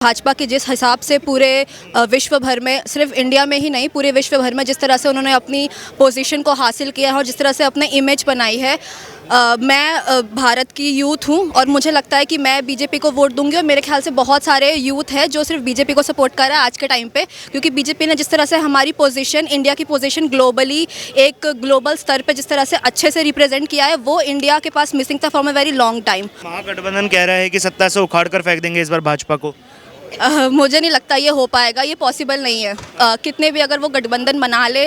भाजपा के जिस हिसाब से पूरे विश्व भर में, सिर्फ इंडिया में ही नहीं पूरे विश्व भर में जिस तरह से उन्होंने अपनी पोजीशन को हासिल किया है और जिस तरह से अपने इमेज बनाई है, मैं भारत की यूथ हूं और मुझे लगता है कि मैं बीजेपी को वोट दूंगी। और मेरे ख्याल से बहुत सारे यूथ है जो सिर्फ बीजेपी को सपोर्ट कर रहा है आज के टाइम पे, क्योंकि बीजेपी ने जिस तरह से हमारी पोजीशन, इंडिया की पोजीशन ग्लोबली, एक ग्लोबल स्तर पे जिस तरह से अच्छे से रिप्रेजेंट किया है, वो इंडिया के पास मिसिंग था from a very long time. Mahagathbandhan कह रहा है कि सत्ता से उखाड़ कर फेंक देंगे इस बार भाजपा को। मुझे नहीं लगता ये हो पाएगा, ये पॉसिबल नहीं है। कितने भी अगर वो गठबंधन बना ले,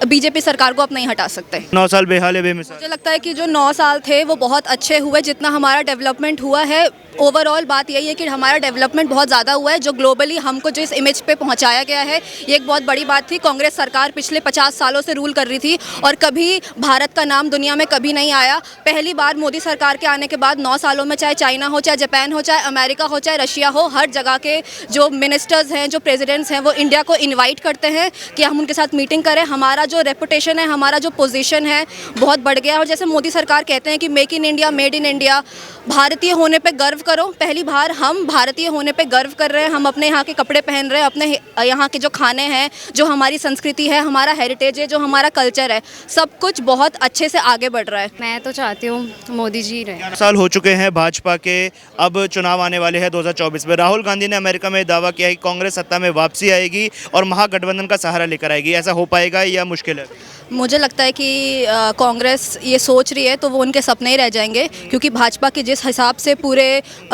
बीजेपी सरकार को आप नहीं हटा सकते। 9 साल बेहाल है बेमिसाल। मुझे लगता है कि जो 9 साल थे वो बहुत अच्छे हुए, जितना हमारा डेवलपमेंट हुआ है। ओवरऑल बात यही है कि हमारा डेवलपमेंट बहुत ज़्यादा हुआ है, जो ग्लोबली हमको जो इस इमेज पे पहुंचाया गया है, ये एक बहुत बड़ी बात थी। कांग्रेस सरकार पिछले 50 सालों से रूल कर रही थी और कभी भारत का नाम दुनिया में कभी नहीं आया। पहली बार मोदी सरकार के आने के बाद 9 सालों में, चाहे चाइना हो, चाहे जापान हो, चाहे अमेरिका हो, चाहे रशिया हो, हर जगह के जो मिनिस्टर्स हैं, जो प्रेसिडेंट्स हैं, वो इंडिया को इन्वाइट करते हैं कि हम उनके साथ मीटिंग करें। हमारा जो रेपुटेशन है, हमारा जो पोजीशन है, बहुत बढ़ गया है। और जैसे मोदी सरकार कहते हैं कि make in India, made in India, भारतीय होने पे गर्व करो। पहली बार हम भारतीय होने पे गर्व कर रहे हैं। हम अपने यहाँ के कपड़े पहन रहे हैं, अपने यहाँ के जो खाने हैं, जो हमारी संस्कृति है, हमारा हेरिटेज है, जो हमारा कल्चर है, सब कुछ बहुत अच्छे से आगे बढ़ रहा है। मैं तो चाहती हूँ मोदी जी रहे। साल हो चुके हैं भाजपा के, अब चुनाव आने वाले हैं 2024 में। राहुल गांधी ने अमेरिका में दावा किया है कि कांग्रेस सत्ता में वापसी आएगी और महागठबंधन का सहारा लेकर आएगी। ऐसा हो पाएगा या मुश्किल है? मुझे लगता है कि कांग्रेस ये सोच रही है तो वो उनके सपने ही रह जाएंगे, क्योंकि भाजपा के जिस हिसाब से पूरे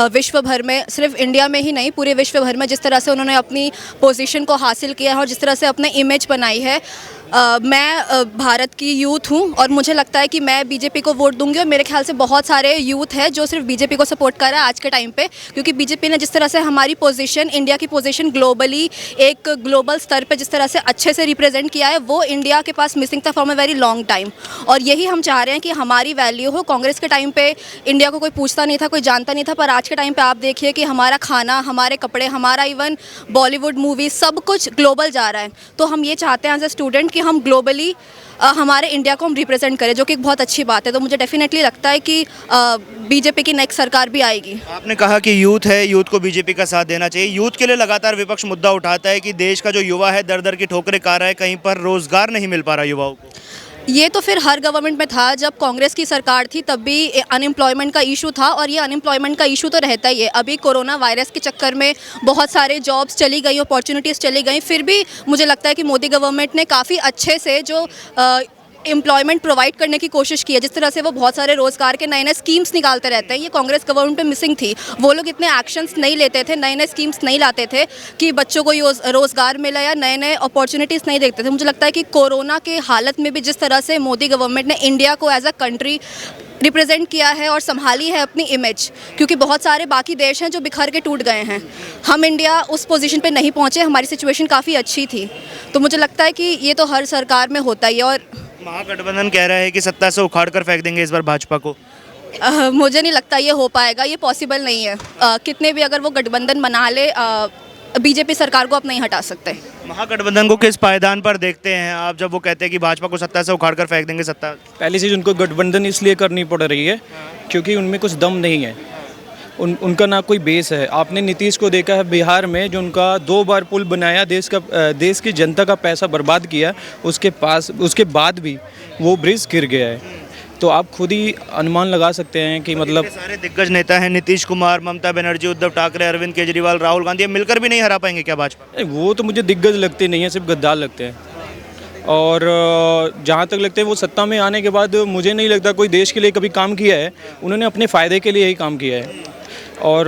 विश्व भर में, सिर्फ इंडिया में ही नहीं पूरे विश्व भर में जिस तरह से उन्होंने अपनी पोजीशन को हासिल किया है और जिस तरह से अपने इमेज बनाई है, मैं भारत की यूथ हूं और मुझे लगता है कि मैं बीजेपी को वोट दूंगी। और मेरे ख्याल से बहुत सारे यूथ है जो सिर्फ बीजेपी को सपोर्ट कर रहा है आज के टाइम पे, क्योंकि बीजेपी ने जिस तरह से हमारी पोजीशन, इंडिया की पोजीशन ग्लोबली, एक ग्लोबल स्तर पे जिस तरह से अच्छे से रिप्रेजेंट किया है, वो इंडिया के पास मिसिंग था from a very long time. और यही हम चाह रहे हैं कि हमारी वैल्यू हो। कांग्रेस के टाइम पे इंडिया को कोई पूछता नहीं था, कोई जानता नहीं था, पर आज के टाइम पे आप देखिए कि हमारा खाना, हमारे कपड़े, हमारा इवन बॉलीवुड मूवी, सब कुछ ग्लोबल जा रहा है। तो हम ये चाहते हैं एज ए स्टूडेंट कि हम ग्लोबली हमारे इंडिया को हम रिप्रेजेंट करें, जो कि एक बहुत अच्छी बात है। तो मुझे डेफिनेटली लगता है कि बीजेपी की नेक्स्ट सरकार भी आएगी। आपने कहा कि यूथ है, यूथ को बीजेपी का साथ देना चाहिए। यूथ के लिए लगातार विपक्ष मुद्दा उठाता है कि देश का जो युवा है दर दर की ठोकरें खा रहा है, कहीं पर रोजगार नहीं मिल पा रहा युवाओं को। ये तो फिर हर गवर्नमेंट में था। जब कांग्रेस की सरकार थी तब भी अनएम्प्लॉयमेंट का इशू था और ये अनएम्प्लॉयमेंट का इशू तो रहता ही है। अभी कोरोना वायरस के चक्कर में बहुत सारे जॉब्स चली गई, अपॉर्चुनिटीज़ चली गई, फिर भी मुझे लगता है कि मोदी गवर्नमेंट ने काफ़ी अच्छे से जो एम्प्लॉयमेंट प्रोवाइड करने की कोशिश की है। जिस तरह से वो बहुत सारे रोज़गार के नए नए स्कीम्स निकालते रहते हैं, ये कांग्रेस गवर्नमेंट पे मिसिंग थी। वो लोग इतने एक्शंस नहीं लेते थे, नए नए स्कीम्स नहीं लाते थे कि बच्चों को रोज़गार मिला या नए नए अपॉर्चुनिटीज़ नहीं देखते थे। मुझे लगता है कि कोरोना के हालत में भी जिस तरह से मोदी गवर्नमेंट ने इंडिया को एज अ कंट्री रिप्रेजेंट किया है और संभाली है अपनी इमेज, क्योंकि बहुत सारे बाकी देश हैं जो बिखर के टूट गए हैं। हम इंडिया उस पोजीशन पे नहीं पहुँचे, हमारी सिचुएशन काफ़ी अच्छी थी। तो मुझे लगता है कि ये तो हर सरकार में होता ही है। और महागठबंधन कह रहा है कि सत्ता से उखाड़ कर फेंक देंगे इस बार भाजपा को। मुझे नहीं लगता ये हो पाएगा, ये पॉसिबल नहीं है। कितने भी अगर वो गठबंधन बना ले, बीजेपी सरकार को आप नहीं हटा सकते। महागठबंधन को किस पायदान पर देखते हैं आप, जब वो कहते हैं कि भाजपा को सत्ता से उखाड़ कर फेंक देंगे सत्ता? पहली चीज़, उनको गठबंधन इसलिए करनी पड़ रही है क्योंकि उनमें कुछ दम नहीं है। उनका ना कोई बेस है। आपने नीतीश को देखा है बिहार में, जो उनका 2 बार पुल बनाया, देश की जनता का पैसा बर्बाद किया, उसके बाद भी वो ब्रिज गिर गया है। तो आप खुद ही अनुमान लगा सकते हैं कि मतलब सारे दिग्गज नेता हैं, नीतीश कुमार, ममता बनर्जी, उद्धव ठाकरे, अरविंद केजरीवाल, राहुल गांधी, मिलकर भी नहीं हरा पाएंगे क्या भाजपा? वो तो मुझे दिग्गज लगते नहीं है, सिर्फ गद्दार लगते हैं। और जहाँ तक लगते हैं वो सत्ता में आने के बाद मुझे नहीं लगता कोई देश के लिए कभी काम किया है। उन्होंने अपने फ़ायदे के लिए ही काम किया है। और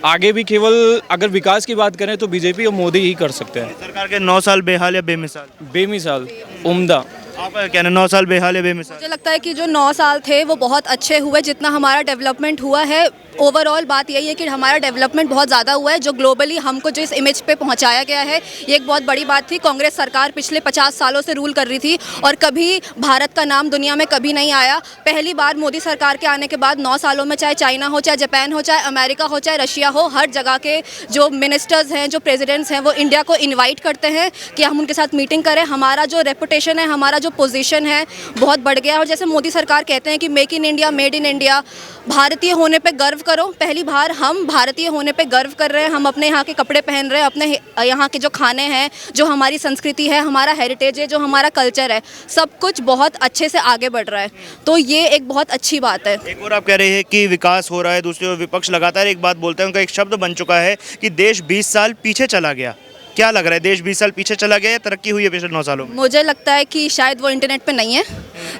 आगे भी केवल अगर विकास की बात करें तो बीजेपी और मोदी ही कर सकते हैं। सरकार के 9 साल बेहाल या बेमिसाल? बेमिसाल, उम्दा। आपका क्या कहना, 9 साल बेहाल या बेमिसाल? मुझे लगता है कि जो 9 साल थे वो बहुत अच्छे हुए, जितना हमारा डेवलपमेंट हुआ है। ओवरऑल बात यही है कि हमारा डेवलपमेंट बहुत ज़्यादा हुआ है, जो ग्लोबली हमको जो इस इमेज पे पहुंचाया गया है, ये एक बहुत बड़ी बात थी। कांग्रेस सरकार पिछले 50 सालों से रूल कर रही थी और कभी भारत का नाम दुनिया में कभी नहीं आया। पहली बार मोदी सरकार के आने के बाद 9 सालों में, चाहे चाइना हो, चाहे जापान हो, चाहे अमेरिका हो, चाहे रशिया हो, हर जगह के जो मिनिस्टर्स हैं, जो प्रेसिडेंट्स हैं, वो इंडिया को इन्वाइट करते हैं कि हम उनके साथ मीटिंग करें। हमारा जो रेपुटेशन है, हमारा जो पोजीशन है, बहुत बढ़ गया है। और जैसे मोदी सरकार कहते हैं कि make in India, made in India, भारतीय होने पे गर्व करो, पहली बार हम भारतीय होने पे गर्व कर रहे हैं, हम अपने यहाँ के कपड़े पहन रहे हैं, अपने यहाँ के जो खाने हैं, जो हमारी संस्कृति है, हमारा हेरिटेज है, जो हमारा कल्चर है, सब कुछ बहुत अच्छे से आगे बढ़ रहा है। तो ये एक बहुत अच्छी बात है। एक और आप कह रहे हैं कि विकास हो रहा है, दूसरी ओर विपक्ष लगातार एक बात बोलता है, उनका एक शब्द बन चुका है कि देश 20 साल पीछे चला गया। क्या लग रहा है, देश 20 साल पीछे चला गया या तरक्की हुई है पिछले 9 सालों में? मुझे लगता है कि शायद वो इंटरनेट पे नहीं है,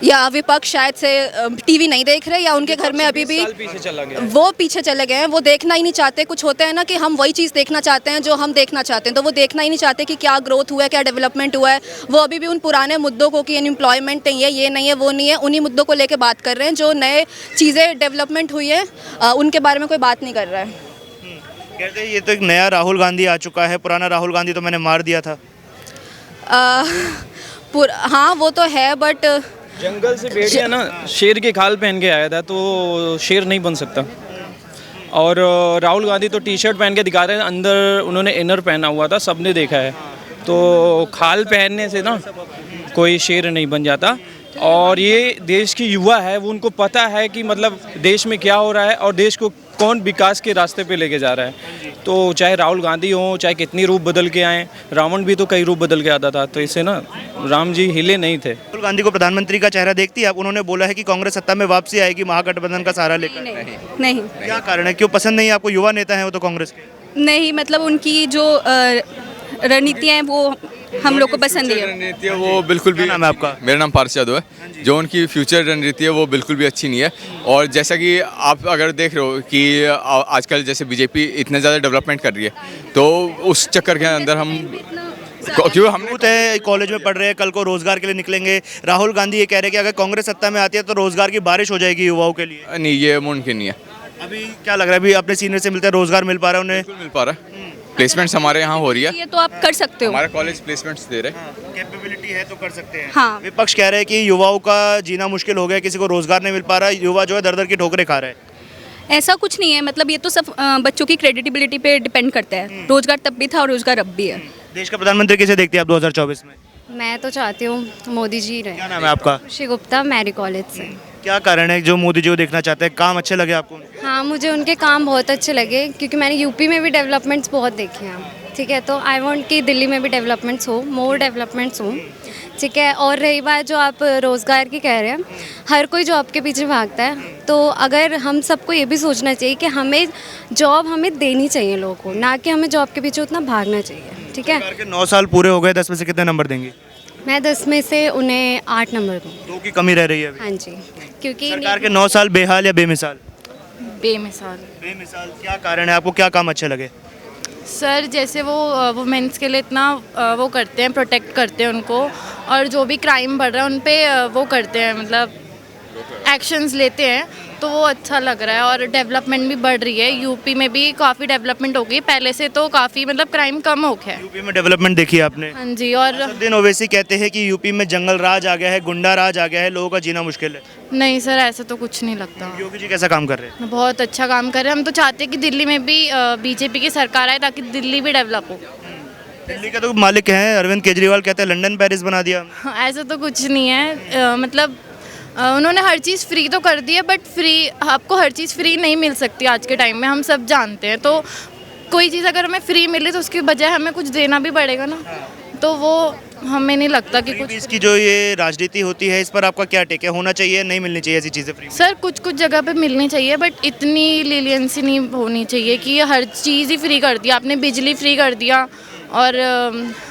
या विपक्ष शायद से टीवी नहीं देख रहे, या उनके घर में अभी भी पीछे चला गया। वो पीछे चले गए हैं, वो देखना ही नहीं चाहते। कुछ होते हैं ना कि हम वही चीज़ देखना चाहते हैं जो हम देखना चाहते हैं, तो वो देखना ही नहीं चाहते कि क्या ग्रोथ हुआ है, क्या डेवलपमेंट हुआ है। वो अभी भी उन पुराने मुद्दों को कि एम्प्लॉयमेंट नहीं है, ये नहीं है, वो नहीं है, उन्हीं मुद्दों को लेकर बात कर रहे हैं। जो नए चीज़ें डेवलपमेंट हुई है उनके बारे में कोई बात नहीं कर रहा है। कहते हैं ये तो एक नया राहुल गांधी आ चुका है, पुराना राहुल गांधी तो मैंने मार दिया था। हाँ वो तो है, बट जंगल से भेड़िया ना शेर की खाल पहन के आया था, तो शेर नहीं बन सकता। और राहुल गांधी तो टी शर्ट पहन के दिखा रहे हैं, अंदर उन्होंने इनर पहना हुआ था, सबने देखा है। तो खाल पहनने से ना कोई शेर नहीं बन जाता। और ये देश की युवा है, वो उनको पता है कि मतलब देश में क्या हो रहा है और देश को कौन विकास के रास्ते पे लेके जा रहा है। तो चाहे राहुल गांधी हो, चाहे कितनी रूप बदल के आए, रावण भी तो कई रूप बदल के आता था, तो इससे ना राम जी हिले नहीं थे। राहुल गांधी को प्रधानमंत्री का चेहरा देखती है आप? उन्होंने बोला है कि कांग्रेस सत्ता में वापसी आएगी महागठबंधन का सहारा लेकर। नहीं क्या कारण है, क्यों पसंद नहीं है आपको? युवा नेता है वो तो कांग्रेस के। नहीं, मतलब उनकी जो रणनीतियाँ हैं वो हम लोग को पसंद नहीं है। रणनीति है वो बिल्कुल भी। क्या नाम है आपका? मेरा नाम पारस यादव है। जो उनकी फ्यूचर रणनीति है वो बिल्कुल भी अच्छी नहीं है। और जैसा कि आप अगर देख रहे हो कि आजकल जैसे बीजेपी इतने ज़्यादा डेवलपमेंट कर रही है, तो उस चक्कर के अंदर हम क्यों हम यूथ है, कॉलेज में पढ़ रहे हैं, कल को रोजगार के लिए निकलेंगे। राहुल गांधी ये कह रहे हैं कि अगर कांग्रेस सत्ता में आती है तो रोजगार की बारिश हो जाएगी युवाओं के लिए। नहीं, ये मुमकिन नहीं है। अभी क्या लग रहा है, अभी अपने सीनियर से मिलते हैं, रोजगार मिल पा रहा है उन्हें? बिल्कुल मिल पा रहा है। प्लेसमेंट्स हमारे यहाँ हो रही है। ये तो आप कर सकते हो। हमारा कॉलेज प्लेसमेंट्स दे रहे हैं। कैपेबिलिटी है तो कर सकते हैं। हाँ। विपक्ष कह रहे हैं कि युवाओं का जीना मुश्किल हो गया, किसी को रोजगार नहीं मिल पा रहा, युवा जो है दर दर की ठोकरें खा रहे हैं। ऐसा कुछ नहीं है, मतलब ये तो सब बच्चों की क्रेडिबिलिटी पे डिपेंड करता है। रोजगार तब भी था और रोजगार अब भी है। देश का प्रधानमंत्री किसे देखते हैं आप 2024 में? मैं तो चाहती हूँ मोदी जी रहे। क्या नाम है आपका? खुशी गुप्ता, मैरी कॉलेज से। क्या कारण है जो मोदी जी को देखना चाहते हैं? काम अच्छे लगे आपको? हाँ, मुझे उनके काम बहुत अच्छे लगे, क्योंकि मैंने यूपी में भी डेवलपमेंट्स बहुत देखे हैं। ठीक है, तो आई वांट कि दिल्ली में भी डेवलपमेंट्स हो, मोर डेवलपमेंट्स हो। ठीक है, और रही बात जो आप रोज़गार की कह रहे हैं, हर कोई जॉब के पीछे भागता है, तो अगर हम सबको ये भी सोचना चाहिए कि हमें जॉब हमें देनी चाहिए लोगों को, ना कि हमें जॉब के पीछे उतना भागना चाहिए। ठीक है, सरकार के 9 साल पूरे हो गए, 10 में से कितने नंबर देंगे? मैं 10 में से उन्हें 8 नंबर दूँ। 2 की कमी रह रही है अभी। हाँ जी, क्योंकि सरकार के 9 साल बेहाल या बेमिसाल? बेमिसाल। बेमिसाल। क्या कारण है, आपको क्या काम अच्छे लगे? सर जैसे वो वुमेंस के लिए इतना वो करते हैं, प्रोटेक्ट करते हैं उनको, और जो भी क्राइम बढ़ रहा है उन पे वो करते हैं, मतलब एक्शंस लेते हैं, तो वो अच्छा लग रहा है। और डेवलपमेंट भी बढ़ रही है, यूपी में भी काफ़ी डेवलपमेंट हो गई, पहले से तो काफ़ी मतलब क्राइम कम हो गया है। यूपी में डेवलपमेंट देखी है आपने? हाँ जी। और असदुद्दीन ओवैसी कहते हैं कि यूपी में जंगल राज आ गया है, गुंडा राज आ गया है, लोगों का जीना मुश्किल है। नहीं सर, ऐसा तो कुछ नहीं लगता। योगी जी कैसा काम कर रहे हैं? बहुत अच्छा काम कर रहे हैं। हम तो चाहते हैं कि दिल्ली में भी बीजेपी की सरकार आए, ताकि दिल्ली भी डेवलप हो। दिल्ली का तो मालिक हैं अरविंद केजरीवाल, कहते हैं लंदन पेरिस बना दिया। ऐसा तो कुछ नहीं है। मतलब उन्होंने हर चीज़ फ्री तो कर दी है, बट फ्री आपको हर चीज़ फ्री नहीं मिल सकती आज के टाइम में, हम सब जानते हैं। तो कोई चीज़ अगर हमें फ्री मिले तो उसकी बजाय हमें कुछ देना भी पड़ेगा ना, तो वो हमें नहीं लगता कि कुछ। इसकी जो ये राजनीति होती है, इस पर आपका क्या टेक है? होना चाहिए, नहीं मिलनी चाहिए ऐसी चीज़ें फ्री? सर कुछ कुछ जगह पे मिलनी चाहिए, बट इतनी लीलियंसी नहीं होनी चाहिए कि हर चीज़ ही फ्री कर दिया आपने। बिजली फ्री कर दिया, और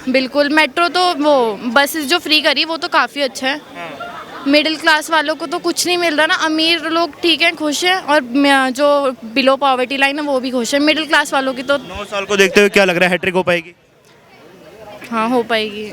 बिल्कुल मेट्रो तो वो बसेस जो फ्री करी वो तो काफ़ी अच्छा है। मिडिल क्लास वालों को तो कुछ नहीं मिल रहा ना। अमीर लोग ठीक हैं, खुश हैं, और जो बिलो पॉवर्टी लाइन है वो भी खुश है। मिडिल क्लास वालों की तो 9 साल को देखते हुए क्या लग रहा है, हैट्रिक हो पाएगी? हाँ, हो पाएगी।